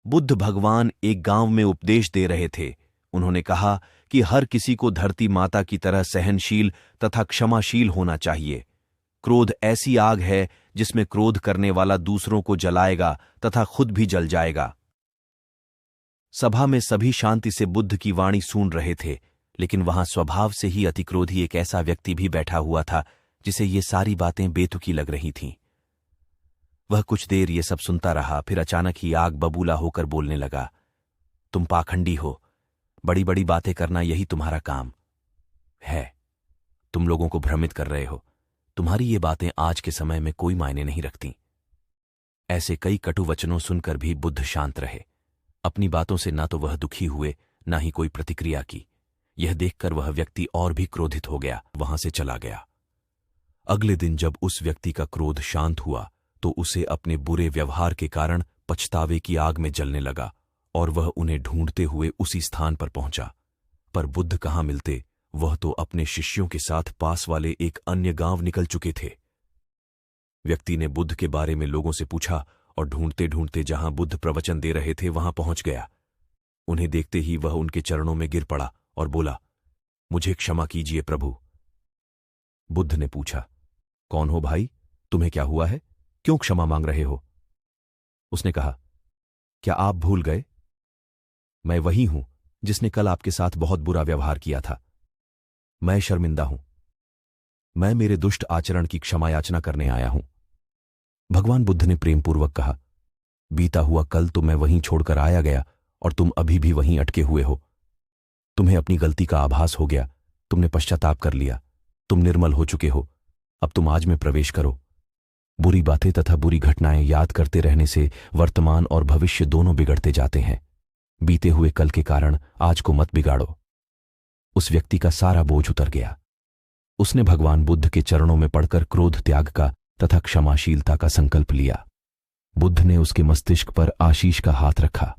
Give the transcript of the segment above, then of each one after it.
बुद्ध भगवान एक गांव में उपदेश दे रहे थे। उन्होंने कहा कि हर किसी को धरती माता की तरह सहनशील तथा क्षमाशील होना चाहिए। क्रोध ऐसी आग है जिसमें क्रोध करने वाला दूसरों को जलाएगा तथा खुद भी जल जाएगा। सभा में सभी शांति से बुद्ध की वाणी सुन रहे थे, लेकिन वहां स्वभाव से ही अतिक्रोधी एक ऐसा व्यक्ति भी बैठा हुआ था जिसे ये सारी बातें बेतुकी लग रही थीं। वह कुछ देर ये सब सुनता रहा, फिर अचानक ही आग बबूला होकर बोलने लगा, तुम पाखंडी हो, बड़ी बड़ी बातें करना यही तुम्हारा काम है। तुम लोगों को भ्रमित कर रहे हो। तुम्हारी ये बातें आज के समय में कोई मायने नहीं रखती। ऐसे कई कटु वचनों सुनकर भी बुद्ध शांत रहे। अपनी बातों से ना तो वह दुखी हुए, ना ही कोई प्रतिक्रिया की। यह देखकर वह व्यक्ति और भी क्रोधित हो गया, वहां से चला गया। अगले दिन जब उस व्यक्ति का क्रोध शांत हुआ तो उसे अपने बुरे व्यवहार के कारण पछतावे की आग में जलने लगा और वह उन्हें ढूंढते हुए उसी स्थान पर पहुंचा। पर बुद्ध कहाँ मिलते, वह तो अपने शिष्यों के साथ पास वाले एक अन्य गांव निकल चुके थे। व्यक्ति ने बुद्ध के बारे में लोगों से पूछा और ढूंढते ढूंढते जहां बुद्ध प्रवचन दे रहे थे वहां पहुंच गया। उन्हें देखते ही वह उनके चरणों में गिर पड़ा और बोला, मुझे क्षमा कीजिए प्रभु। बुद्ध ने पूछा, कौन हो भाई, तुम्हें क्या हुआ है, क्यों क्षमा मांग रहे हो? उसने कहा, क्या आप भूल गए? मैं वही हूं जिसने कल आपके साथ बहुत बुरा व्यवहार किया था। मैं शर्मिंदा हूं। मैं मेरे दुष्ट आचरण की क्षमा याचना करने आया हूं। भगवान बुद्ध ने प्रेमपूर्वक कहा, बीता हुआ कल तो मैं वहीं छोड़कर आया गया और तुम अभी भी वहीं अटके हुए हो। तुम्हें अपनी गलती का आभास हो गया, तुमने पश्चाताप कर लिया, तुम निर्मल हो चुके हो। अब तुम आज में प्रवेश करो। बुरी बातें तथा बुरी घटनाएं याद करते रहने से वर्तमान और भविष्य दोनों बिगड़ते जाते हैं। बीते हुए कल के कारण आज को मत बिगाड़ो। उस व्यक्ति का सारा बोझ उतर गया। उसने भगवान बुद्ध के चरणों में पड़कर क्रोध त्याग का तथा क्षमाशीलता का संकल्प लिया। बुद्ध ने उसके मस्तिष्क पर आशीष का हाथ रखा।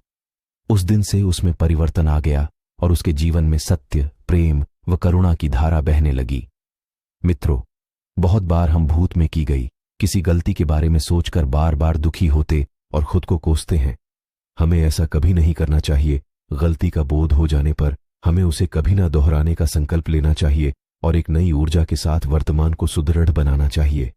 उस दिन से उसमें परिवर्तन आ गया और उसके जीवन में सत्य, प्रेम व करुणा की धारा बहने लगी। मित्रों, बहुत बार हम भूत में की गई किसी गलती के बारे में सोचकर बार बार दुखी होते और खुद को कोसते हैं। हमें ऐसा कभी नहीं करना चाहिए। गलती का बोध हो जाने पर हमें उसे कभी ना दोहराने का संकल्प लेना चाहिए और एक नई ऊर्जा के साथ वर्तमान को सुदृढ़ बनाना चाहिए।